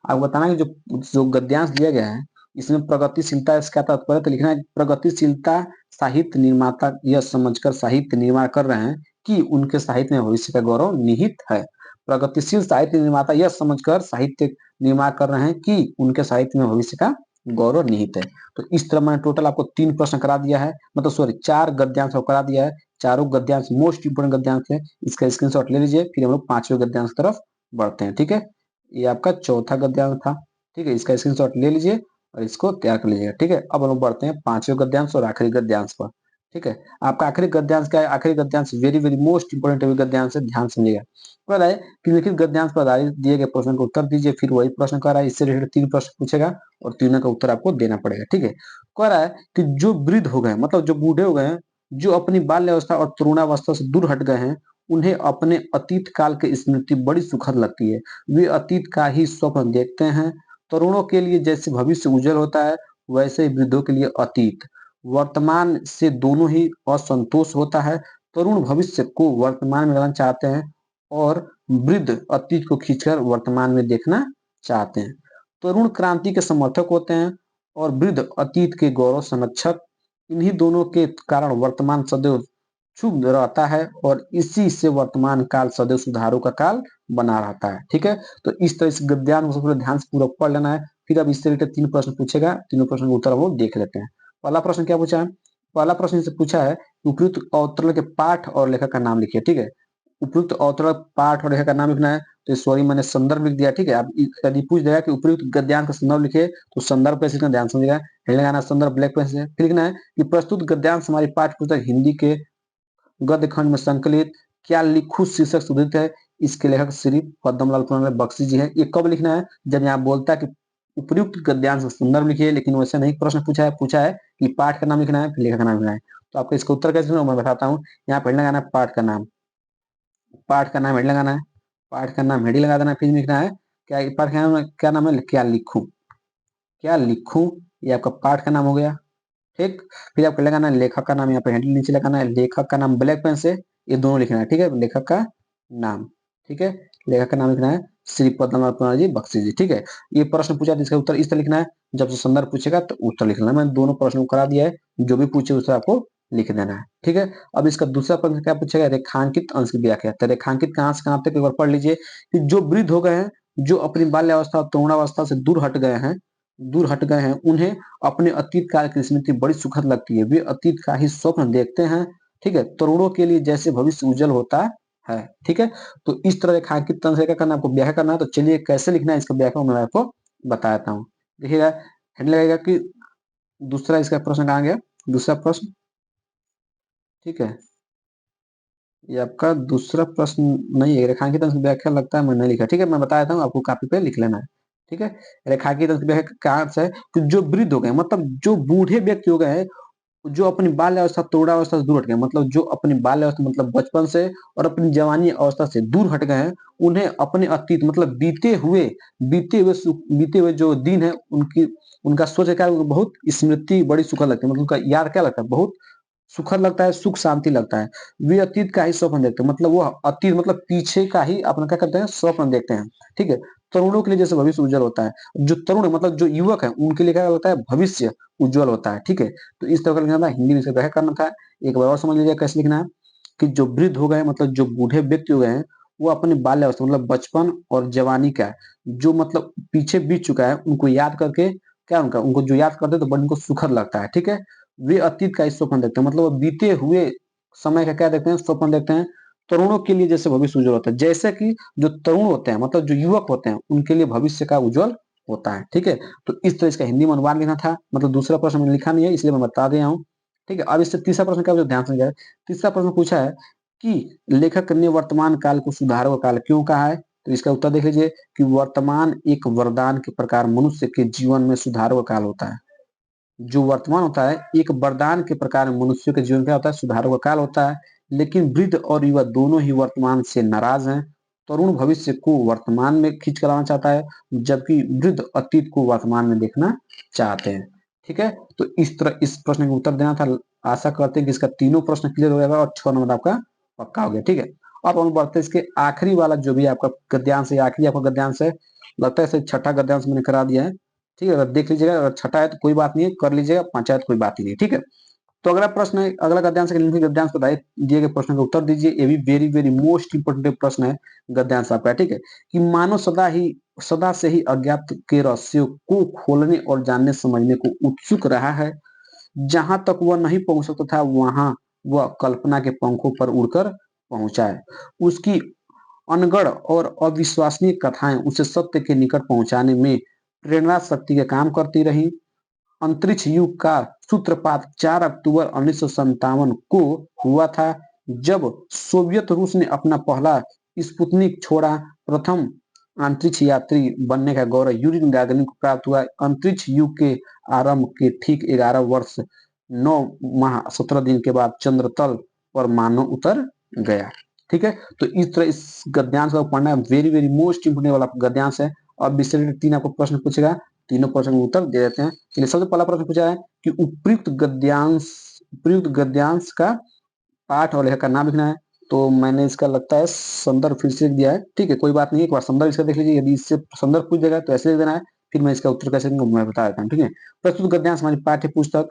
आपको बताना है कि जो जो गद्यांश दिया गया है इसमें प्रगतिशीलता इसका तात्पर्य तो लिखना है प्रगतिशीलता साहित्य निर्माता यह समझकर साहित्य निर्माण कर रहे हैं कि उनके साहित्य में भविष्य का गौरव निहित है। प्रगतिशील साहित्य निर्माता यह समझकर साहित्य निर्माण कर रहे हैं कि उनके साहित्य में भविष्य का गौरव निहित है। तो इस तरह मैंने टोटल आपको 3 प्रश्न करा दिया है, मतलब सॉरी 4 गद्यांश करा दिया है। चारों गद्यांश मोस्ट इंपोर्टेंट गद्यांश है। इसका स्क्रीनशॉट ले लीजिए, फिर हम लोग 5वें गद्यांश की तरफ बढ़ते हैं। ठीक है, ये आपका चौथा गद्यांश था। ठीक है, इसका स्क्रीनशॉट ले लीजिए और इसको तैयार कर लीजिएगा। ठीक है, अब हम लोग बढ़ते हैं 5वें गद्यांश और आखिरी गद्यांश पर। ठीक है, आपका आखिरी गद्यांश क्या है? आखिरी गद्यांश वेरी वेरी मोस्ट इंपोर्टेंट गद्यांश है, ध्यान समझिएगा। कह रहा है कि लिखित गद्यांश पर आधारित दिए गए प्रश्न का उत्तर दीजिए। फिर वही प्रश्न कह रहा है, इससे रिलेटेड 3 प्रश्न पूछेगा और तीनों का उत्तर आपको देना पड़ेगा। ठीक है, कह रहा है कि जो वृद्ध हो गए, मतलब जो बूढ़े हो गए हैं, जो अपनी बाल्यावस्था और तरुणावस्था से दूर हट गए हैं, उन्हें अपने अतीत काल की स्मृति बड़ी सुखद लगती है। वे अतीत का ही स्वप्न देखते हैं। तरुणों के लिए जैसे भविष्य उज्जवल होता है, वैसे ही वृद्धों के लिए अतीत वर्तमान से दोनों ही असंतोष होता है। तरुण भविष्य को वर्तमान में लाना चाहते हैं और वृद्ध अतीत को खींचकर वर्तमान में देखना चाहते हैं। तरुण क्रांति के समर्थक होते हैं और वृद्ध अतीत के गौरव संरक्षक। इन्हीं दोनों के कारण वर्तमान सदैव शुभ रहता है और इसी से वर्तमान काल सदैव सुधारों का काल बना रहता है। ठीक है, तो इस तरह से गद्यांश को ध्यान से पूरा पढ़ लेना है। फिर अब इससे रिलेटेड 3 प्रश्न पूछेगा, तीनों प्रश्न का उत्तर हम लोग देख लेते हैं। पहला प्रश्न क्या पूछा है? पहला प्रश्न से पूछा है उपयुक्त अवतरण के पाठ और लेखक का नाम लिखिए। ठीक है, उपयुक्त अवतरण पाठ और लेखक का नाम लिखना है। तो सॉरी मैंने संदर्भ लिख दिया। ठीक है, अब यदि पूछ देगा कि उपयुक्त गद्यांश का संदर्भ लिखिए तो संदर्भ पे लिखना, ध्यान समझिएगा। हेडिंग लगाना संदर्भ ब्लैक पेन से। फिर लिखना है कि प्रस्तुत गद्यांश हमारी पाठ्य पुस्तक हिंदी के गद्य खंड में संकलित क्या लिखूं शीर्षक से उद्धृत है। इसके लेखक श्री पद्मलाल पुराना बख्शी जी हैं। ये कब लिखना है? जब यहाँ बोलता है कि उपयुक्त गद्यांश का संदर्भ लिखिए, लेकिन वैसे नहीं प्रश्न पूछा है कि पाठ का नाम लिखना है, फिर लेखक का नाम लिखना है। तो आपको इसका उत्तर कैसे मैं बताता हूँ। यहाँ पर लगाना है पाठ का नाम, पाठ का नाम हेड लगाना है, पाठ का नाम हेडिंग लगा देना। फिर लिखना है क्या पाठ का नाम, क्या नाम है, क्या लिखूं, क्या लिखूं। ये आपका पाठ का नाम हो गया। ठीक, फिर आपको लगाना है लेखक का नाम, यहाँ पे हैंडल नीचे लगाना है, लेखक का नाम ब्लैक पेन से ये दोनों लिखना है। ठीक है, लेखक का नाम। ठीक है, लेखक का नाम लिखना है श्री पद्मनाभ पुराना जी बख्शी जी। ठीक है, ये प्रश्न पूछा तो इसका उत्तर इस तरह लिखना है। जब से संदर्भ पूछेगा तो उत्तर लिखना है। मैंने दोनों प्रश्नों को करा दिया है, जो भी पूछे उसे आपको लिख देना है। ठीक है, अब इसका दूसरा प्रश्न क्या पूछेगा? रेखांकित अंश की व्याख्या। तो रेखांकित कहाँ से कहाँ तक एक बार पढ़ लीजिए कि जो वृद्ध हो गए हैं, जो अपनी बाल्यावस्था और तरुणावस्था से दूर हट गए हैं, उन्हें अपने अतीत काल की स्मृति बड़ी सुखद लगती है। वे अतीत का ही स्वप्न देखते हैं। ठीक है, तरुणों के लिए जैसे भविष्य उज्जवल होता है। ठीक है, तो इस तरह रेखांकित तंत्र क्या करना, आपको व्याख्या करना है। तो चलिए कैसे लिखना है इसका व्याख्या मैं आपको बताता हूँ। देखिएगा हेड लगेगा कि दूसरा इसका प्रश्न कहाँ गया, दूसरा प्रश्न। ठीक है, ये आपका दूसरा प्रश्न नहीं है। रेखांकित अंश की व्याख्या लगता है मैंने नहीं लिखा। ठीक है, मैं बता देता हूँ, आपको कॉपी पे लिख लेना है। ठीक है, रेखांकित अंश की व्याख्या कहाँ से है कि जो वृद्ध हो गए, मतलब जो बूढ़े व्यक्ति हो गए हैं, जो अपनी बाल्यावस्था तरुणावस्था से दूर हट गए, मतलब जो अपनी बाल्यावस्था मतलब बचपन से और अपनी जवानी अवस्था से दूर हट गए हैं, उन्हें अपने अतीत मतलब बीते हुए जो दिन है उनकी उनका सोच क्या बहुत स्मृति बड़ी सुखद लगती है। मतलब उनका याद क्या लगता है, बहुत सुखद लगता है, सुख शांति लगता है। वे अतीत का ही स्वप्न देखते हैं, मतलब वो अतीत मतलब पीछे का ही अपना क्या करते हैं, स्वप्न देखते हैं। ठीक है, तरुणों के लिए जैसे भविष्य उज्जवल होता है, जो तरुण है मतलब जो युवक है उनके लिए क्या होता है, भविष्य उज्जवल होता है। ठीक है, तो इस तरह का लिखना था, हिंदी में इसे व्याख्या करना था। एक बार और समझ लीजिए कैसे लिखना है कि जो वृद्ध हो गए मतलब जो बूढ़े व्यक्ति हो गए हैं, वो अपने बाल्यावस्था मतलब बचपन और जवानी का जो मतलब पीछे बीत चुका है उनको याद करके क्या उनको जो याद करते हैं तो बड़ा उनको सुखद लगता है। ठीक है, वे अतीत का ही स्वप्न देखते हैं, मतलब वो बीते हुए समय का क्या देखते हैं, स्वप्न देखते हैं। तरुणों के लिए जैसे भविष्य उज्जवल होता है, जैसे कि जो तरुण होते हैं मतलब जो युवक होते हैं उनके लिए भविष्य का उज्जवल होता है। ठीक है, तो इस तरह इसका हिंदी में अनुवाद लिखना था। मतलब दूसरा प्रश्न मैंने लिखा नहीं है इसलिए मैं बता दिया हूँ। ठीक है, अब इससे तीसरा प्रश्न क्या ध्यान से जाए। तीसरा प्रश्न पूछा है कि लेखक ने वर्तमान काल को सुधार का काल क्यों कहा है। तो इसका उत्तर देख लीजिए कि वर्तमान एक वरदान के प्रकार मनुष्य के जीवन में सुधार का काल होता है। जो वर्तमान होता है एक वरदान के प्रकार मनुष्य के जीवन क्या होता है, सुधारों का काल होता है। लेकिन वृद्ध और युवा दोनों ही वर्तमान से नाराज हैं। तरुण भविष्य को वर्तमान में खींच कर लाना चाहता है, जबकि वृद्ध अतीत को वर्तमान में देखना चाहते हैं। ठीक है, तो इस तरह इस प्रश्न का उत्तर देना था। आशा करते हैं कि इसका तीनों प्रश्न क्लियर हो जाएगा और 6 नंबर आपका पक्का हो गया। ठीक है, अब हम बढ़ते हैं इसके आखिरी वाला जो भी आपका गद्यांश है, आखिरी आपका गद्यांश है। लगता है छठा गद्यांश मैंने करा दिया है। ठीक है, अगर देख लीजिएगा, अगर छठा है तो कोई बात नहीं है, कर लीजिएगा, पांचवा है तो कोई बात ही नहीं, ठीक है। तो अगला प्रश्न है, अगला गद्यांश है कि गद्यांश बताइए, दिए गए प्रश्न का उत्तर दीजिए। ये भी वेरी वेरी मोस्ट इंपोर्टेंट प्रश्न है गद्यांश आपका, ठीक है। कि मानव सदा से ही अज्ञात के रहस्यों को खोलने और जानने समझने को उत्सुक रहा है। जहां तक वह नहीं पहुंच सकता था, वहां वह कल्पना के पंखों पर उड़कर पहुंचा है। उसकी अनगढ़ और अविश्वसनीय कथाएं उसे सत्य के निकट पहुंचाने में प्रेरणा शक्ति का काम करती रही। अंतरिक्ष युग का सूत्रपात 4 अक्टूबर 1957 को हुआ था, जब सोवियत रूस ने अपना पहला स्पुतनिक छोड़ा। प्रथम अंतरिक्ष यात्री बनने का गौरव यूरी गागरिन को प्राप्त हुआ। अंतरिक्ष युग के आरंभ के ठीक 11 वर्ष 9 माह 17 दिन के बाद चंद्र तल पर मानव उतर गया। ठीक है, तो इस तरह इस गद्यांश को पढ़ना है, वेरी वेरी मोस्ट इंपोर्टेंट वाला गद्यांश है। अब विषय 3 आपको प्रश्न पूछेगा, तीनों प्रश्न का उत्तर दे देते हैं। चलिए, सबसे पहला प्रश्न पूछा है कि उपयुक्त गद्यांश का पाठ और लेखक का नाम लिखना है। तो मैंने इसका लगता है संदर्भ फिर से दिया है, ठीक है, कोई बात नहीं, एक बार संदर्भ इसका देख लीजिए। यदि इससे संदर्भ पूछ देगा तो ऐसे लिख देना है, फिर मैं इसका उत्तर कैसे दूंगा मैं बता देता हूँ, ठीक है। प्रस्तुत गद्यांश हमारी पाठ्य पुस्तक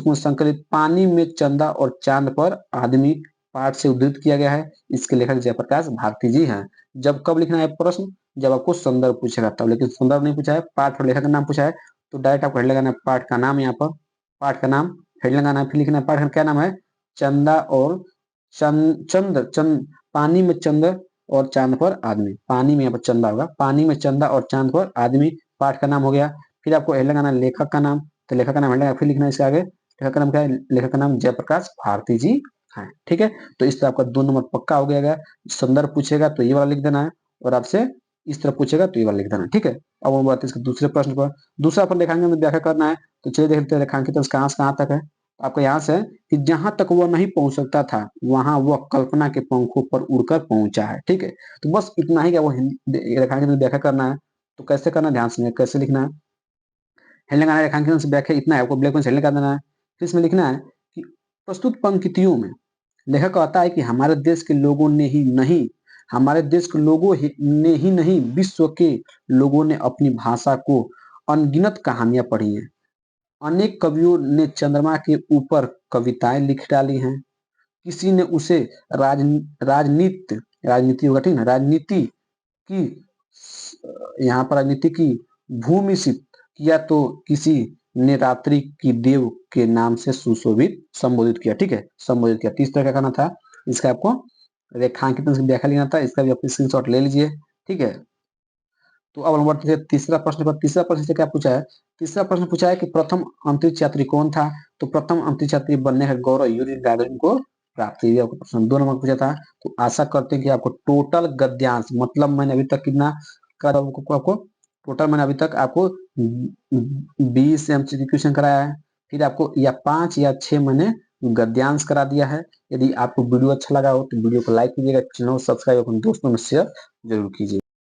में संकलित पानी में चंदा और चांद पर आदमी पाठ से उद्धृत किया गया है। इसके लेखक जयप्रकाश भारती जी हैं। जब कब लिखना है प्रश्न, जब आपको संदर्भ पूछेगा तब, लेकिन संदर्भ नहीं पूछा है, पाठ और लेखक का नाम पूछा है, तो डायरेक्ट आपको हेड लगाना है पाठ का नाम, यहाँ पर पाठ का नाम हेड लगाना है, फिर लिखना है पाठ का क्या नाम है, चंदा और चंद पानी में चंद और चांद पर आदमी। पानी में यहाँ पर चंदा होगा, पानी में चंदा और चांद पर आदमी, पाठ का नाम हो गया। फिर आपको हेड लगाना है लेखक का नाम, तो लेखक का नाम हेड लगा, फिर लिखना है इसके आगे लेखक का नाम क्या है, लेखक का नाम जयप्रकाश भारती जी है, ठीक है। तो इस तरह आपका 2 नंबर पक्का हो गया। संदर्भ पूछेगा तो ये वाला लिख देना है, और आपसे इस तरह पूछेगा तो ये वाला लिख देना है, ठीक है। अब हम बात इसके दूसरे प्रश्न पर। दूसरा अपन रेखांकन में व्याख्या करना है, तो चलिए देखते हैं रेखांकित कहाँ से कहाँ तक है। आपका यहाँ से कि जहां तक वह नहीं पहुंच सकता था, वहां वह कल्पना के पंखों पर उड़कर पहुंचा है, ठीक है। तो बस इतना ही क्या वो हिंदी रेखांकन में व्याख्या करना है। तो कैसे करना है, ध्यान से कैसे लिखना है, हेडलाइन लगाना है, रेखांकन से व्याख्या इतना है, आपको ब्लैक पेन से हेडलाइन कर देना है। फिर इसमें लिखना है कि प्रस्तुत पंक्तियों में लेखक कहता है कि हमारे देश के लोगों ने ही नहीं, हमारे देश के लोगों ने ही नहीं, विश्व के लोगों ने अपनी भाषा को अनगिनत कहानियां पढ़ी हैं। अनेक कवियों ने चंद्रमा के ऊपर कविताएं लिख डाली हैं। किसी ने उसे राजनीति होगा, ठीक है, राजनीति की यहाँ पर राजनीति की भूमि सिद्ध किया, तो किसी ने रात्रि की देव के नाम से सुशोभित संबोधित किया, ठीक है, संबोधित किया। तीस तरह का करना था, इसका आपको रेखांकित व्याख्या लिखना था, इसका भी आप स्क्रीनशॉट ले लीजिए, ठीक है। तो अब हम बढ़ते हैं तीसरा प्रश्न पर। तीसरा प्रश्न से क्या पूछा है, तीसरा प्रश्न पूछा है कि प्रथम अंतरिक्ष यात्री कौन था। तो प्रथम अंतरिक्ष यात्री बनने का गौरव यूरी गागरिन को प्राप्त हुई। आपको प्रश्न 2 नंबर पूछा था। तो आशा करते हैं कि आपको टोटल गद्यांश, मतलब मैंने अभी तक कितना कर आपको टोटल मैंने अभी तक आपको 20 एमसीक्यू क्वेश्चन कराया है, फिर आपको या 5 या 6 मैंने गद्यांश करा दिया है। यदि आपको वीडियो अच्छा लगा हो तो वीडियो को लाइक कीजिएगा, चैनल को सब्सक्राइब अपने दोस्तों में शेयर जरूर कीजिए।